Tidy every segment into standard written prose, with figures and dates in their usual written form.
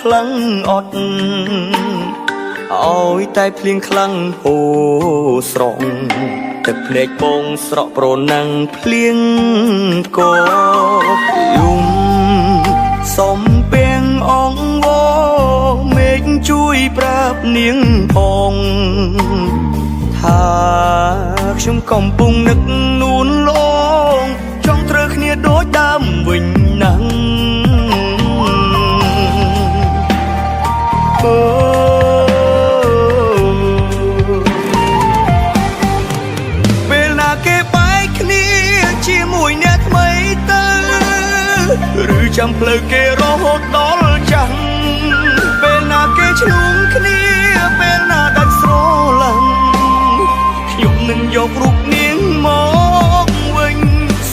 ខ្លាំងអត់ឲ្យតែភ្លៀងខ្លាំងហូរស្រង់ទឹកភ្នែកបងស្រក់ប្រណាំងភ្លៀងក៏យំសំពេងអងវមេឃជួយប្រាប់នាងផងថាខ្ញុំកំពុងនឹកនួនលងចង់ត្រូវគ្នាដូចដើមវិញណាស់ពេលណាគេបែកគ្នាជាមួយអ្នកថ្មីទៅឬចាំផ្លូវគេរហូតដល់ចាំងពេលណាគេឆ្លងគ្នាពេលណាដាច់ស្រឡាញ់ខ្ញុំនឹងយករូបនាងមកវិញ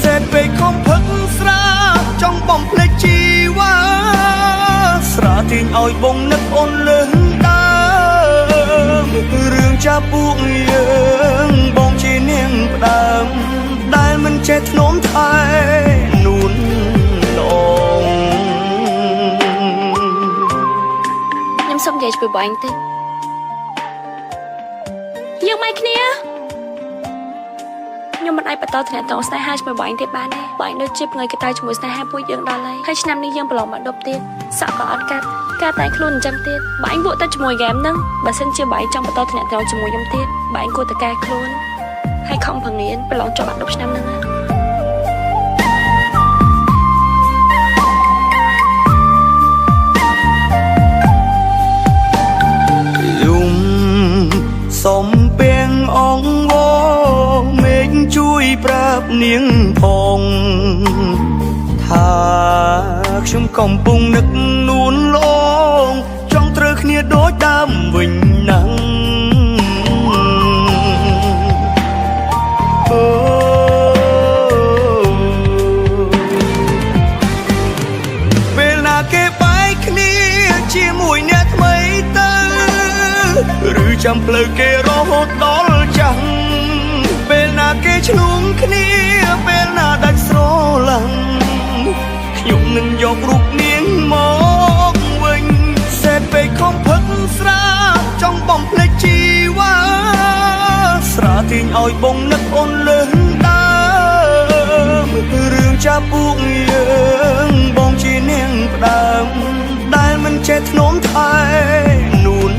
សេតពេកខំផឹកស្រាចង់បំភ្លេចជីវ៉ាស្រាទាញឲ្យបងនឹកអូនលើងដើមរឿងចាប់ពួកយើងបងជានាងផ្ដើមដែលមិនចេះធ្នមថែនួនឡងខ្ញុំសុំនិយាយជាមួយបងតិចយើងមិនគ្នាខ្ញុំមិនអាចបន្តទំនាក់ទំនងស្នេហាជាមួយបងទេបានទេបងដូចជាថ្ងៃកតៅជាមួយស្នេហាពួកយើងដល់ហើយឆ្នាំនេះយើងប្រឡងមក10ទៀតសក់ក៏អត់កាត់ការតែខ្លួនអញ្ចឹងទៀតបងពួកទៅជាមួយហ្គេមហ្នឹងបើសិនជាបងចង់បន្តទំនាក់ទំនងជាមួយខ្ញុំទៀតបងគួរតែកែខ្លួនហើយខំប្រឹងរៀនប្រឡងជាប់អា10ឆ្នាំហ្នឹងណាសំពេងអងវមេឃជួយប្រាប់នាងផងថាខ្ញុំកំពុងនឹកនួនលងចង់ត្រូវគ្នាដូចដើមវិញណាស់ពេលណាគេបែកគ្នាជាមួយអ្នកថ្មីទៅឬចាំផ្លូវគេរហូតដល់ចាំងពេលណាគេឆ្លងគ្នាពេលណាដាច់ស្រឡាញ់ខ្ញុំនឹងយករូបនាងមកវិញសេតពេកខំផឹកស្រាចង់បំភ្លេចជីវ៉ាស្រាទាញឲ្យបងនឹកអូនលើងដើមរឿងចាប់ពួកយើងបងជានាងផ្ដើមដែលមិនចេះធ្នមថែនួន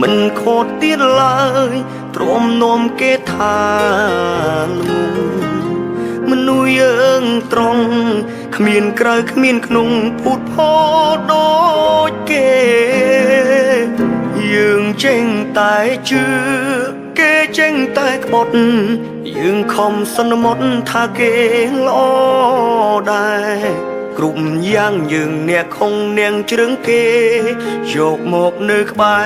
មិនខត់ទៀតឡើយទ្រាំនាំគេថាលងមនុស្សយើងត្រង់គ្មានក្រៅគ្មានក្នុងភូតផលដូចគេយើងចេញតែជឿគេចេញតែក្បត់យើងខំសន្មត់ថាគេល្អដែរគ្រប់យ៉ាងយើងអ្នកខំនាងជ្រឹងគេយកមកនៅក្បែ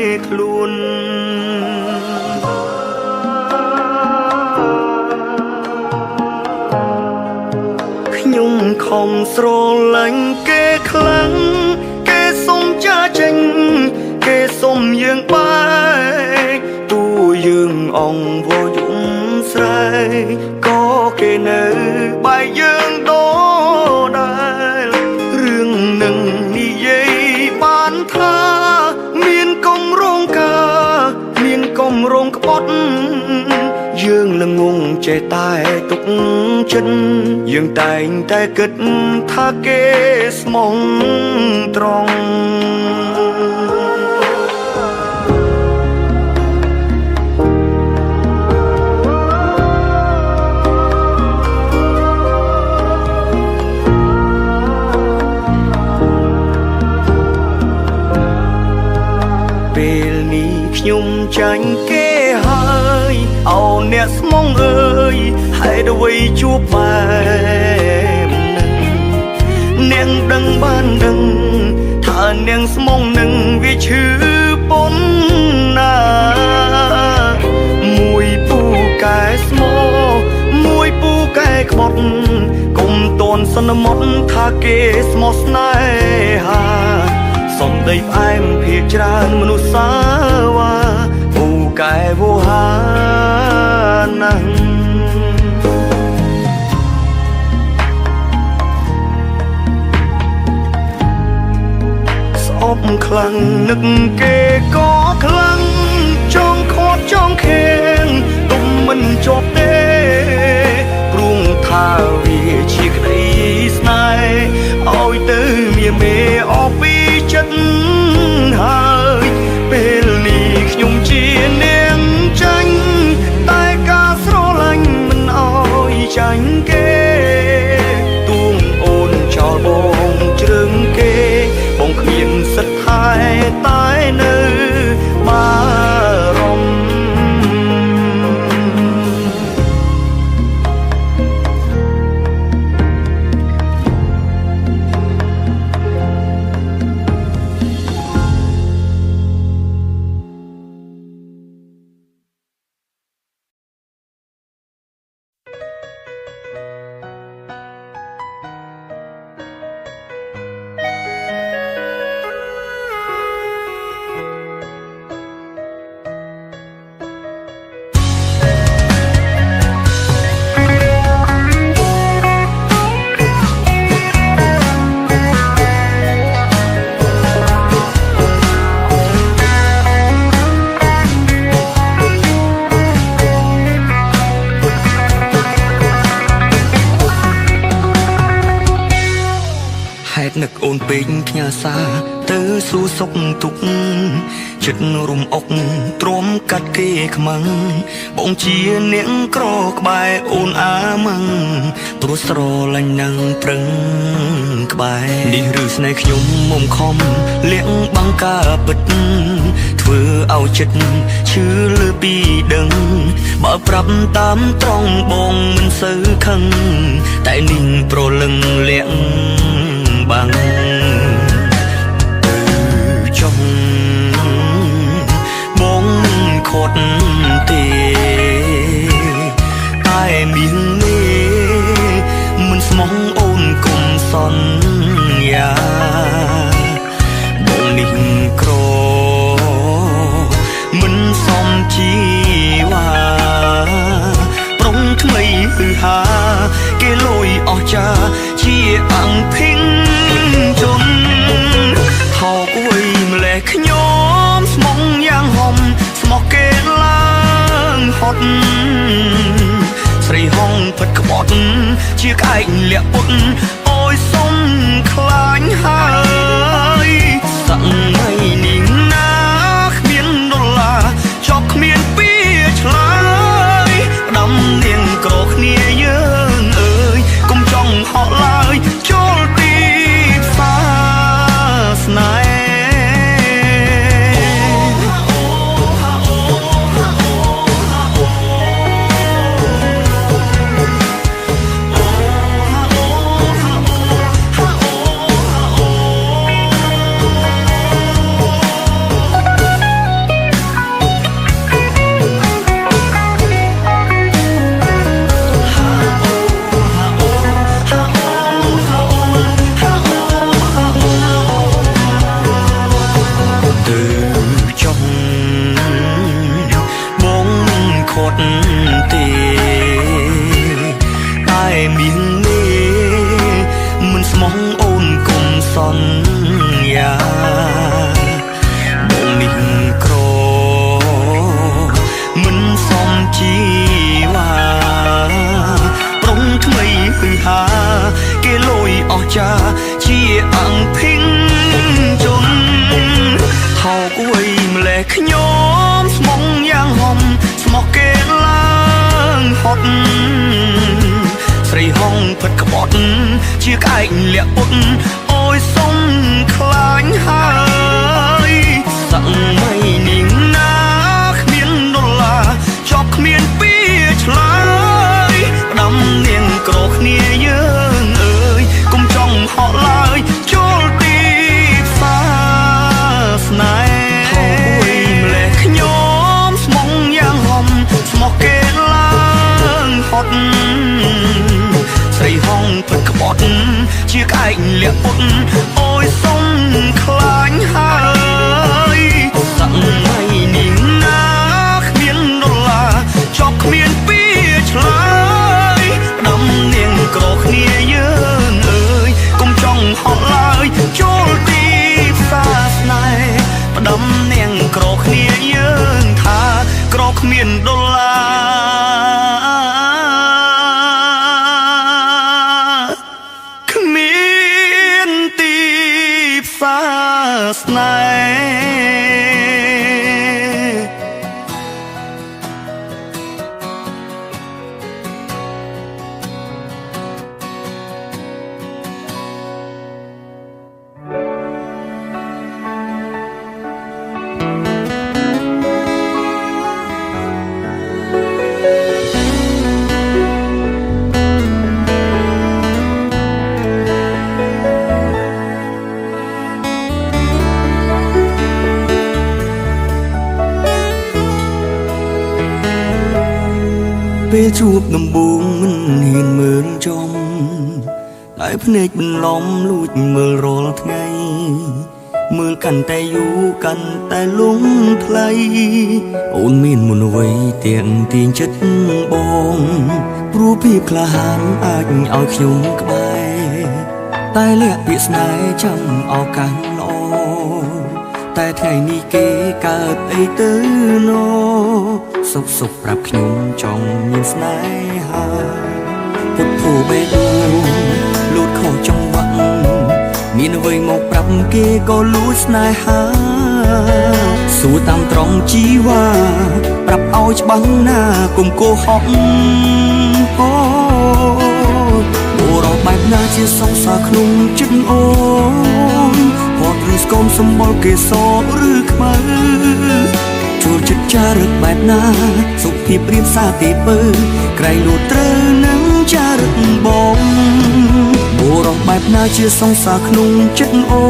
រខ្លួនខ្ញុំខំស្រឡាញ់គេខ្លាំងគេសុំចាចេញគេសុំយើងបែកទូយើងអងវយំស្រែកក៏គេនៅបែកយើងដូរដែររឿងនឹងនិយាយបានថាមានកុំរងការមានកុំរងក្បត់យើងល្ងងចេះតែទុកចិត្តយើងតែងតែគិតថាគេស្មងត្រង់ ខ្ញុំចាញ់គេហើយអោអ្នកស្មងអើយហេតុអ្វីជួបបែបនឹងនាងដឹងបានដឹងថានាងស្មងនឹងវាឈឺប៉ុណ្ណាមួយពូកែស្មោមួយពូកែក្បត់កុំតន់សន្មត់ថាគេស្មោះស្នេហាសំដីផ្អែមភាកច្រើនមនុស្សសាវ៉ាពូកែវោហាណាស់ស្អប់ខ្លាំងនឹកគេក៏ខ្លាំងចង់ខាត់ចង់ខេងទុំមិនជាប់ទេព្រោះថាវាជាក្តីស្នេហ៍ឲ្យទៅមានមេអស់ពីចិត្តហើយពេលនេះខ្ញុំជានាងចាញ់តែការស្រឡាញ់មិនអោយចាញ់គេទួងអូនចោលបងជ្រឹងគេបងគ្មានសិទ្ធិថែតែនៅបារម្ភនឹកអូនពេកផ្ញើសារទៅសួរសុខទុក្ខចិត្តរំអុកទ្រាំកាត់គេខ្មាំងបងជានាងក្រក្បែរអូនអាម៉ាំងព្រោះស្រឡាញ់នឹងប្រឹងក្បែរនេះឬស្នេហ៍ខ្ញុំមុំខំលាក់បាំងការពិតធ្វើឲ្យចិត្តឈឺលើពីដឹងបើប្រាប់តាមត្រង់បងមិនសូវខឹងតែនាងប្រលឹងលាក់បាំងចង់បងខត់ទេតែមាននេះមិនស្មងអូនគុំសន្យាបងនេះក្រមិនសមជីវ៉ាប្រុងថ្មីគឺហាគេលួយអស់ចាជាអង្គភិងជុំថោកវ័យម្លេះខ្ញុំស្មងយ៉ាងហំស្មោះគេឡើងហត់ស្រីហងពិតក្បត់ជាក្អែកលាក់ពុតអូយសុំខ្លាញ់ហើយសឹកថ្ងៃនេះណាគ្មានដុល្លារចប់គ្មានពីឆ្លើយដាំនាងក្រគ្នាយើងអើយកុំចង់ហក់ឡើយចូលទីផ្សារស្នេហ៍ទេតែមាននេះមិនស្មងអូនគុំសន្យាបងនេះក្រមិនសមជីវ៉ាប្រុងថ្មីគឺហាគេលួយអស់ចាជាអង្គភិងជុំថោកវ័យម្លេះខ្ញុំស្មងយ៉ាងហំស្មោះគេឡើងហត់ស្រីហងពិតក្បត់ជាក្អែកលាក់ពុតអូយសុំខ្លាញ់ហើយសឹកថ្ងៃនេះណា ជាក្អែកលាក់ពុតអូយសុំខ្លាញ់ហើយសក់ថ្ងៃនេះណាគ្មានដុល្លារចប់គ្មានពីឆ្លើយផ្ដាំនាងក្រគ្នាយើងអើយកុំចង់ហត់ឡើយចូលទីផ្សារស្នេហ៍ផ្ដាំនាងក្រគ្នាយើងថាក្រគ្មានដុល្លារគ្មានទីផ្សារស្នេពេលជួបដំបូងមិនហ៊ានមើលចំតែភ្នែកបន្លំលួចមើលរាល់ថ្ងៃមើលកាន់តែយូរកាន់តែលងថ្លៃអូនមានមុនអ្វីទាំងទាញចិត្តបងព្រោះភាពក្លាហានអាចឲ្យខ្ញុំក្បែរតែលាក់ពាក្យស្នេហ៍ចាំឱកាសល្អតែថ្ងៃនេះគេកើតអីទៅណោសុកប្រាប់ខ្ញុំចង់មានស្នេហាពុទ្ធោបេះដូងលូតខុសចង្វាក់មានអ្វីមកប្រាប់គេក៏លួចស្នេហាសួរតាមត្រង់ជីវ៉ាប្រាប់ឲ្យច្បាស់ណាកុំកុហកអូបុរសបែបណាជាសង្សារក្នុងចិត្តអូនហត់ឬស្គមសម្បល់គេសឬខ្មៅចូលចិត្តចារឹកបែបណាសុភាពរៀបសារទីពើក្រៃលួត្រូវនឹងចារឹកបងបុរសបែបណាជាសង្សារក្នុងចិត្តអូ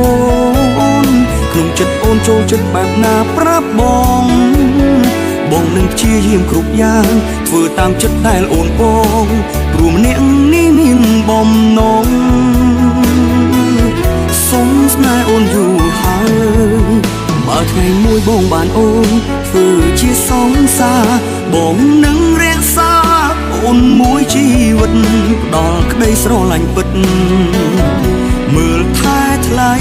នក្នុងចិត្តអូនចូលចិត្តបែបណាប្រាប់បងនឹងព្យាយាមគ្រប់យ៉ាងធ្វើតាមចិត្តដែលអូនបងព្រោះម្នាក់នេះមានបំណងសុំស្នេហ៍អូនយូរហើយបើថ្ងៃមួយបងបានអូនធ្វើជាសង្សារបងនឹងរក្សាអូនមួយជីវិតផ្ដល់ក្តីស្រឡាញ់ពិតមើលថែថ្លៃ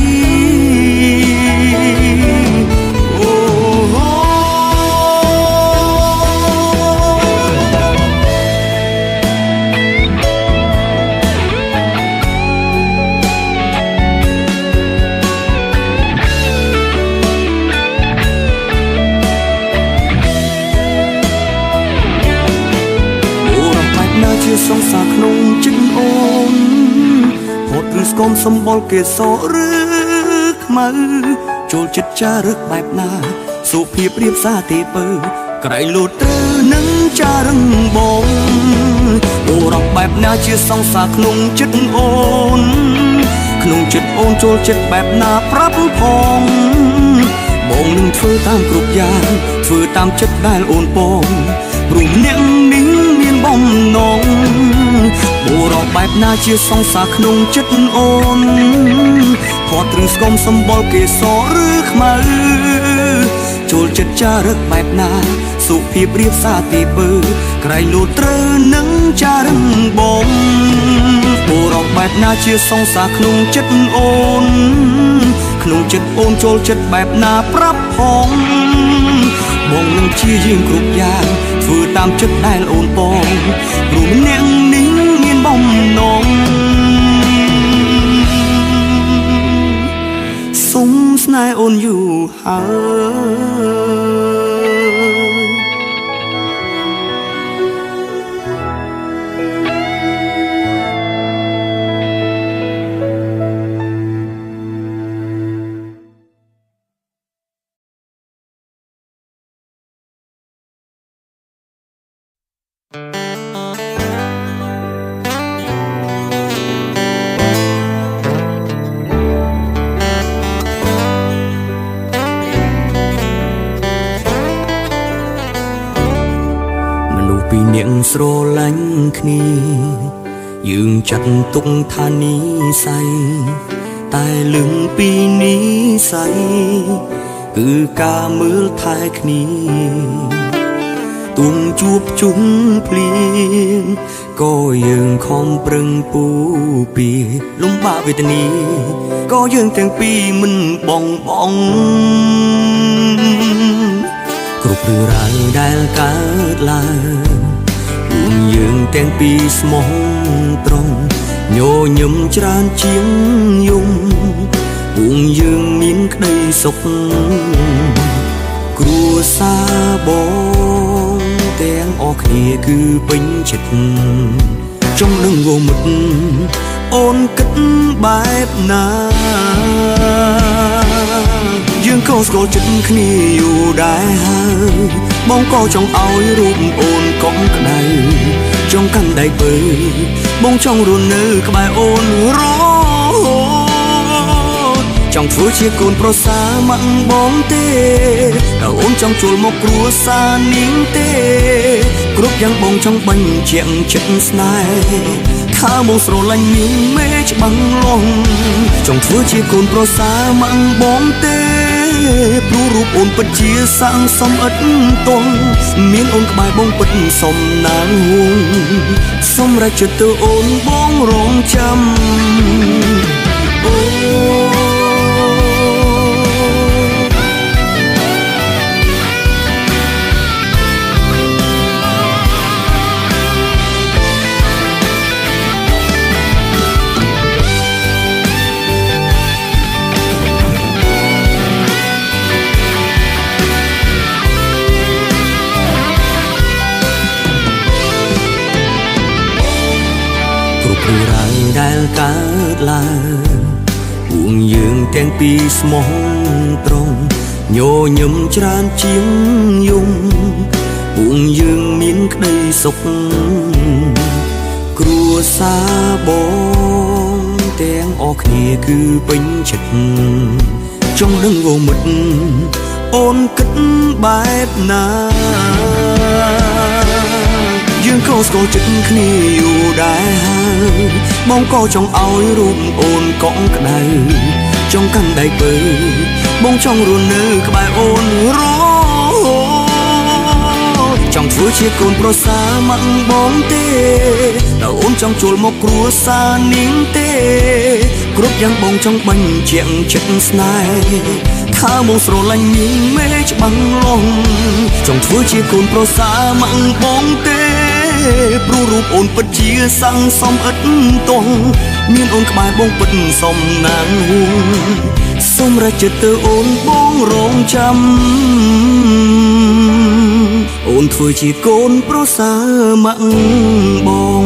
សង្សារក្នុងចិត្តអូនហត់ឬស្គមសម្បល់គេសឬខ្មៅចូលចិត្តចារឹកបែបណាសុភាពរៀបសារទេពើក្រៃលូតត្រូវនឹងចារឹងបងបុរសបែបណាជាសង្សារក្នុងចិត្តអូនក្នុងចិត្តអូនចូលចិត្តបែបណាប្រាប់ផងបងនឹងធ្វើតាមគ្រប់យ៉ាងធ្វើតាមចិត្តដែលអូនបងព្រោះម្នាក់នេះមានបំណងបុរសបែបណាជាសង្សារក្នុងចិត្តអូនផត់ឬស្គមសម្បល់គេសឬខ្មៅចូលចិត្តចារឹកបែបណាសុភាពរៀបសារទីពើក្រៃលូតត្រូវនឹងចារឹងបងបុរសបែបណាជាសង្សារក្នុងចិត្តអូនក្នុងចិត្តអូនចូលចិត្តបែបណាប្រាប់ផងបងនឹងព្យាយាមគ្រប់យ៉ាងធ្វើតាមចិត្តដែលអូនបងព្រោះម្នាក់នេះមានបំណងសុំស្នេហ៍អូនយូរហើយស្រឡាញ់គ្នា យើងចាត់ទុកថានិស័យតែលឹងពីនិស័យគឺការមើលថែគ្នាទុំជួបជុំភ្លៀងក៏យើងខំប្រឹងពូពីលំបាកវេទនាក៏យើងទាំងពីរមិនបងគ្រប់រឿងរ៉ាវដែលកើតឡើងពួកយើងទាំងពីរស្មោះត្រង់ញញឹមច្រើនជាងយំពួកយើងមានក្តីសុខគ្រួសារបងទាំងអស់គ្នាគឺពេញចិត្តចង់នឹងងមុតអូនគិតបែបណាយើងក៏ស្គាល់ចិត្តគ្នាយូរដែរហើយបងក៏ចង់ឲ្យរូបអូនកុំក្ដៅចង់កាន់ដៃបើបងចង់រស់នៅក្បែរអូនរហូតចង់ធ្វើជាកូនប្រសាម៉ាក់បងទេតើអូនចង់ចូលមកគ្រួសារនាងទេគ្រប់យ៉ាងបងចង់បញ្ជាក់ចិត្តស្នេហ៍ថាបងស្រឡាញ់នាងមេច្បាំងលងចង់ធ្វើជាកូនប្រសាម៉ាក់បងទេព្រោះរូបអូនពិតជាសាំងសំឥតតងមានអូនក្បែរបងពិតសំណាងហួងសម្រាប់ចិត្តទៅអូនបងរងចាំអូរឿងរ៉ាវដែលកើតឡើងពួកយើងទាំងពីរស្មោះត្រង់ញញឹមច្រើនជាងយំពួកយើងមានក្តីសុខគ្រួសារបងទាំងអស់គ្នាគឺពេញចិត្តចង់ដឹងងមុតអូនគិតបែបណាយើងក៏ស្គាល់ចិត្តគ្នាយូរដែរហើយបងក៏ចង់ឲ្យរូបអូនកក់ក្ដៅចង់កាន់ដៃបើបងចង់រស់នៅក្បែរអូនរហូតចង់ធ្វើជាកូនប្រសាម៉ាក់បងទេតើអូនចង់ចូលមកគ្រួសារនាងទេគ្រប់យ៉ាងបងចង់បញ្ជាក់ចិត្តស្នេហ៍ថាបងស្រឡាញ់នាងមេច្បាំងលងចង់ធ្វើជាកូនប្រសាម៉ាក់បងទេព្រោះរូបអូនពិតជាសាំងសំឥតតងមានអូនក្បែរបងពិតសំណាងហួងសម្រាប់ចិត្តទៅអូនបងរងចាំអូនធ្វើជាកូនប្រសាម៉ាក់បង